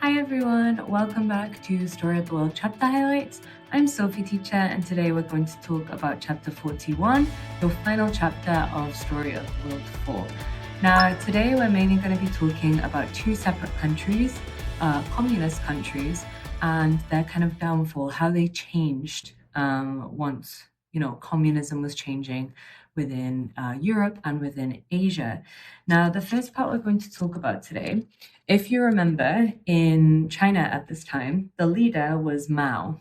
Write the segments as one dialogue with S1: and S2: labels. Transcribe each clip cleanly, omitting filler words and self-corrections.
S1: Hi everyone, welcome back to Story of the World Chapter Highlights. I'm Sophie Teacher and today we're going to talk about Chapter 41, the final chapter of Story of the World 4. Now today we're mainly going to be talking about two separate countries, communist countries, and their kind of downfall, how they changed once, communism was changing within Europe and within Asia. Now, the first part we're going to talk about today, if you remember, in China at this time, the leader was Mao.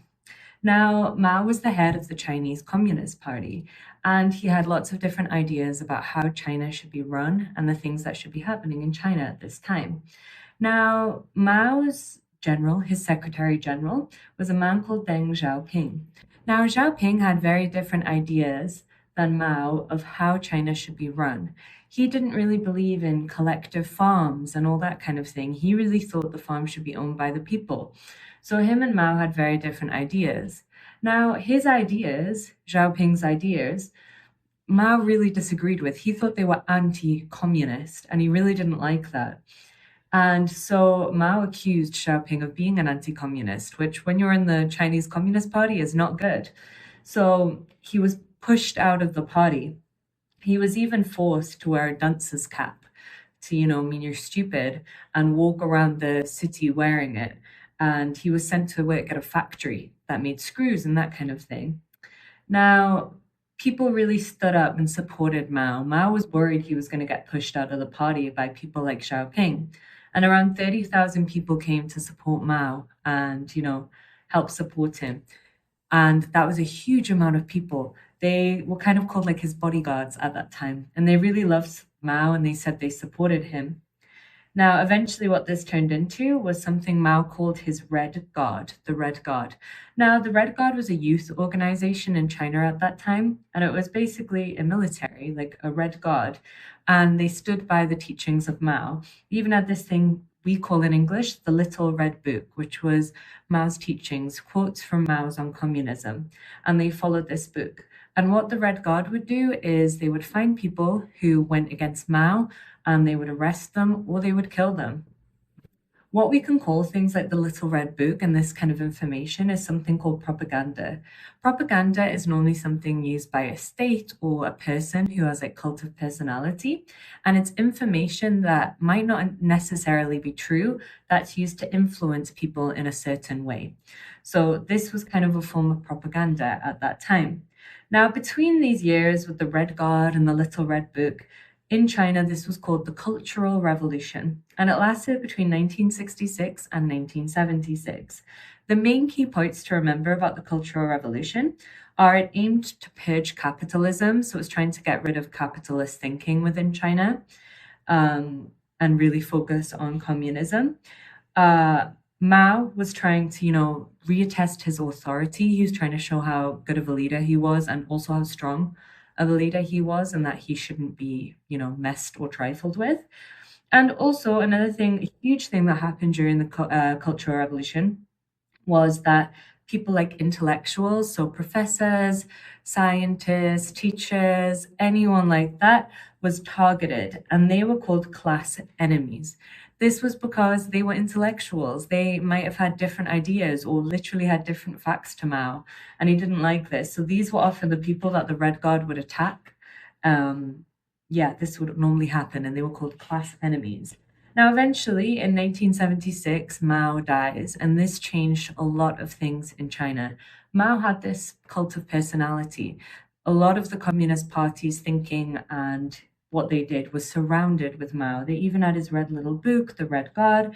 S1: Now, Mao was the head of the Chinese Communist Party, and he had lots of different ideas about how China should be run and the things that should be happening in China at this time. Now, Mao's general, his secretary general, was a man called Deng Xiaoping. Now, Xiaoping had very different ideas than Mao of how China should be run. He didn't really believe in collective farms and all that kind of thing. He really thought the farm should be owned by the people. So him and Mao had very different ideas. Now, his ideas, Xiaoping's ideas, Mao really disagreed with. He thought they were anti-communist, and he really didn't like that. And so Mao accused Xiaoping of being an anti-communist, which when you're in the Chinese Communist Party is not good. So he was pushed out of the party. He was even forced to wear a dunce's cap to, mean you're stupid, and walk around the city wearing it. And he was sent to work at a factory that made screws and that kind of thing. Now, people really stood up and supported Mao. Mao was worried he was going to get pushed out of the party by people like Xiaoping. And around 30,000 people came to support Mao and, help support him. And that was a huge amount of people. They were kind of called like his bodyguards at that time. And they really loved Mao and they said they supported him. Now, eventually what this turned into was something Mao called his Red Guard, the Red Guard. Now, the Red Guard was a youth organization in China at that time, and it was basically a military, like a Red Guard, and they stood by the teachings of Mao. They even had this thing we call in English the Little Red Book, which was Mao's teachings, quotes from Mao's on communism, and they followed this book. And what the Red Guard would do is they would find people who went against Mao and they would arrest them or they would kill them. What we can call things like the Little Red Book and this kind of information is something called propaganda. Propaganda is normally something used by a state or a person who has a cult of personality, and it's information that might not necessarily be true that's used to influence people in a certain way. So this was kind of a form of propaganda at that time. Now, between these years with the Red Guard and the Little Red Book, in China, this was called the Cultural Revolution, and it lasted between 1966 and 1976. The main key points to remember about the Cultural Revolution are it aimed to purge capitalism, so it was trying to get rid of capitalist thinking within China and really focus on communism. Mao was trying to, reattest his authority. He was trying to show how good of a leader he was and also how strong of a leader he was and that he shouldn't be, messed or trifled with. And also another thing, a huge thing that happened during the Cultural Revolution was that people like intellectuals, so professors, scientists, teachers, anyone like that was targeted, and they were called class enemies. This was because they were intellectuals. They might have had different ideas or literally had different facts to Mao, and he didn't like this. So these were often the people that the Red Guard would attack. This would normally happen, and they were called class enemies. Now, eventually, in 1976, Mao dies, and this changed a lot of things in China. Mao had this cult of personality. A lot of the Communist Party's thinking and what they did was surrounded with Mao. They even had his red little book, the Red Guard.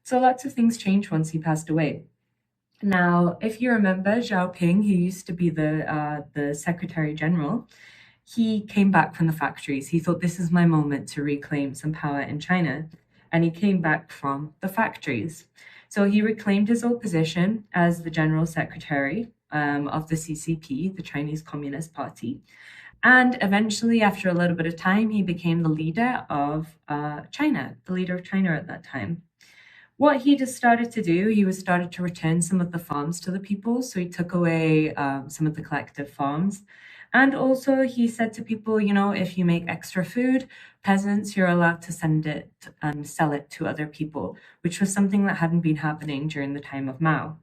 S1: So lots of things changed once he passed away. Now, if you remember Xiaoping, who used to be the Secretary General, he came back from the factories. He thought, this is my moment to reclaim some power in China. And he came back from the factories. So he reclaimed his old position as the General Secretary of the CCP, the Chinese Communist Party. And eventually, after a little bit of time, he became the leader of China, the leader of China at that time. What he just started to do, he started to return some of the farms to the people. So he took away some of the collective farms. And also he said to people, you know, if you make extra food, peasants, you're allowed to send it and sell it to other people, which was something that hadn't been happening during the time of Mao.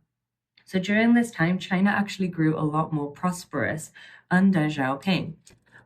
S1: So during this time, China actually grew a lot more prosperous under Xiaoping.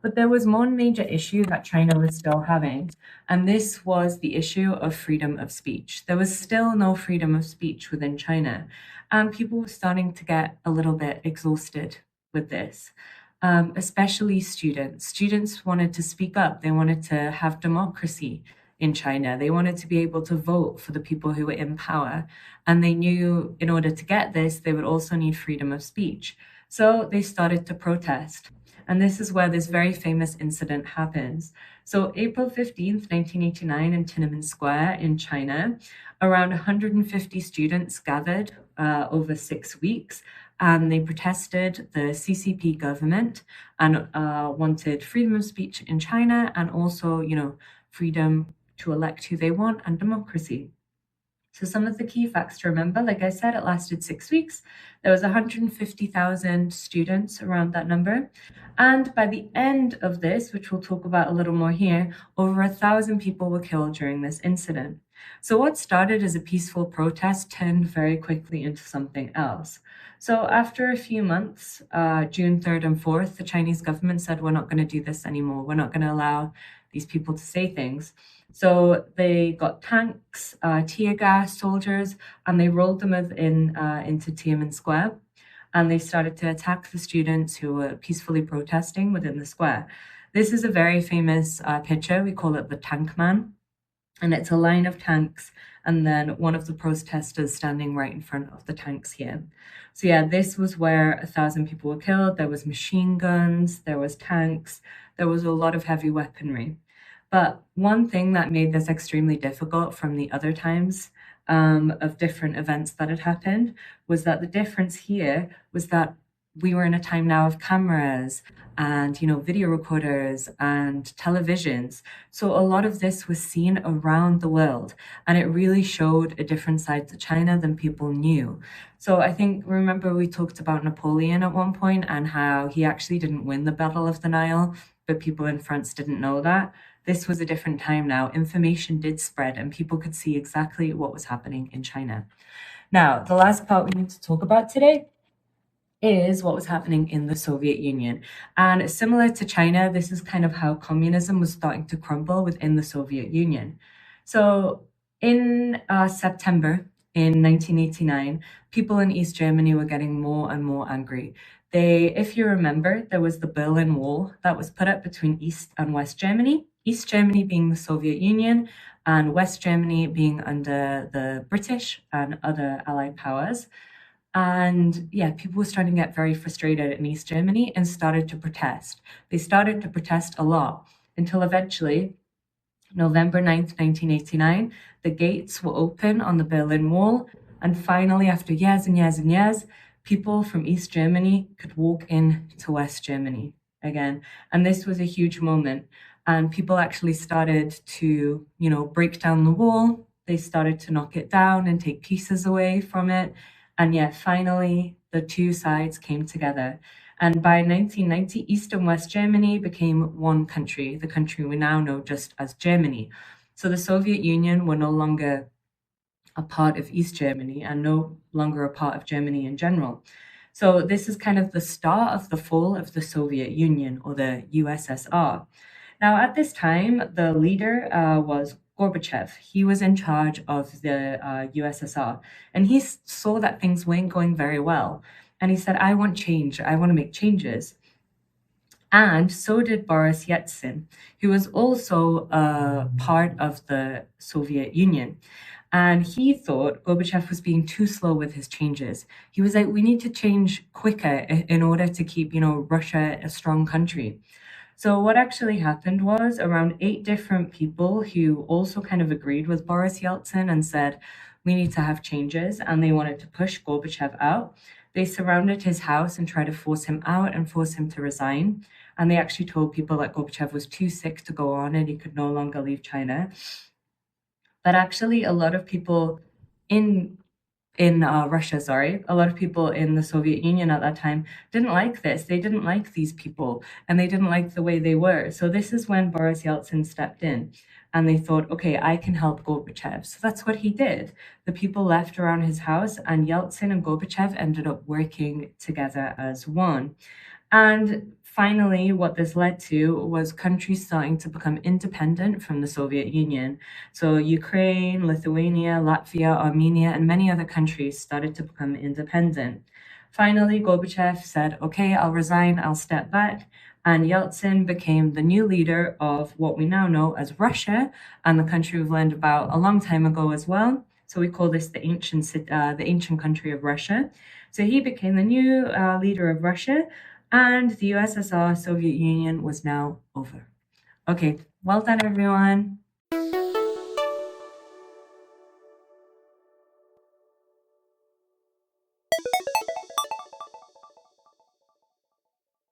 S1: But there was one major issue that China was still having, and this was the issue of freedom of speech. There was still no freedom of speech within China, and people were starting to get a little bit exhausted with this. Especially students. Students wanted to speak up. They wanted to have democracy in China. They wanted to be able to vote for the people who were in power. And they knew in order to get this, they would also need freedom of speech. So they started to protest. And this is where this very famous incident happens. So April 15th, 1989 in Tiananmen Square in China, around 150 students gathered over 6 weeks, and they protested the CCP government and wanted freedom of speech in China and also, you know, freedom to elect who they want and democracy. So some of the key facts to remember, like I said, it lasted 6 weeks. There was 150,000 students around that number. And by the end of this, which we'll talk about a little more here, over 1,000 people were killed during this incident. So what started as a peaceful protest turned very quickly into something else. So after a few months, June 3rd and 4th, the Chinese government said, we're not going to do this anymore. We're not going to allow these people to say things. So they got tanks, tear gas, soldiers, and they rolled them into Tiananmen Square. And they started to attack the students who were peacefully protesting within the square. This is a very famous picture. We call it the Tank Man. And it's a line of tanks and then one of the protesters standing right in front of the tanks here. So yeah, this was where 1,000 people were killed. There was machine guns, there was tanks, there was a lot of heavy weaponry. But one thing that made this extremely difficult from the other times of different events that had happened was that the difference here was that we were in a time now of cameras and, you know, video recorders and televisions. So a lot of this was seen around the world, and it really showed a different side to China than people knew. So I think, remember we talked about Napoleon at one point and how he actually didn't win the Battle of the Nile, but people in France didn't know that. This was a different time now. Information did spread and people could see exactly what was happening in China. Now, the last part we need to talk about today is what was happening in the Soviet Union. And similar to China, this is kind of how communism was starting to crumble within the Soviet Union. So in September in 1989, people in East Germany were getting more and more angry. If you remember, there was the Berlin Wall that was put up between East and West Germany, East Germany being the Soviet Union and West Germany being under the British and other Allied powers. And yeah, people were starting to get very frustrated in East Germany and started to protest. They started to protest a lot until eventually, November 9th, 1989, the gates were open on the Berlin Wall. And finally, after years and years and years, people from East Germany could walk in to West Germany again. And this was a huge moment. And people actually started to, you know, break down the wall. They started to knock it down and take pieces away from it. And yet finally, the two sides came together. And by 1990, East and West Germany became one country, the country we now know just as Germany. So the Soviet Union were no longer a part of East Germany and no longer a part of Germany in general. So this is kind of the start of the fall of the Soviet Union, or the USSR. Now, at this time, the leader was Gorbachev. He was in charge of the USSR, and he saw that things weren't going very well. And he said, I want change. I want to make changes. And so did Boris Yeltsin, who was also a part of the Soviet Union. And he thought Gorbachev was being too slow with his changes. He was like, we need to change quicker in order to keep, you know, Russia a strong country. So what actually happened was around 8 different people who also kind of agreed with Boris Yeltsin and said, we need to have changes, and they wanted to push Gorbachev out. They surrounded his house and tried to force him out and force him to resign. And they actually told people that Gorbachev was too sick to go on and he could no longer leave China. But actually, a lot of people in in Russia, sorry, a lot of people in the Soviet Union at that time didn't like this. They didn't like these people and they didn't like the way they were. So this is when Boris Yeltsin stepped in and they thought, okay, I can help Gorbachev. So that's what he did. The people left around his house and Yeltsin and Gorbachev ended up working together as one. And finally, what this led to was countries starting to become independent from the Soviet Union. So Ukraine, Lithuania, Latvia, Armenia, and many other countries started to become independent. Finally, Gorbachev said, okay, I'll resign, I'll step back. And Yeltsin became the new leader of what we now know as Russia, and the country we've learned about a long time ago as well. So we call this the ancient country of Russia. So he became the new leader of Russia, and the USSR, Soviet Union, was now over. Okay, well done, everyone.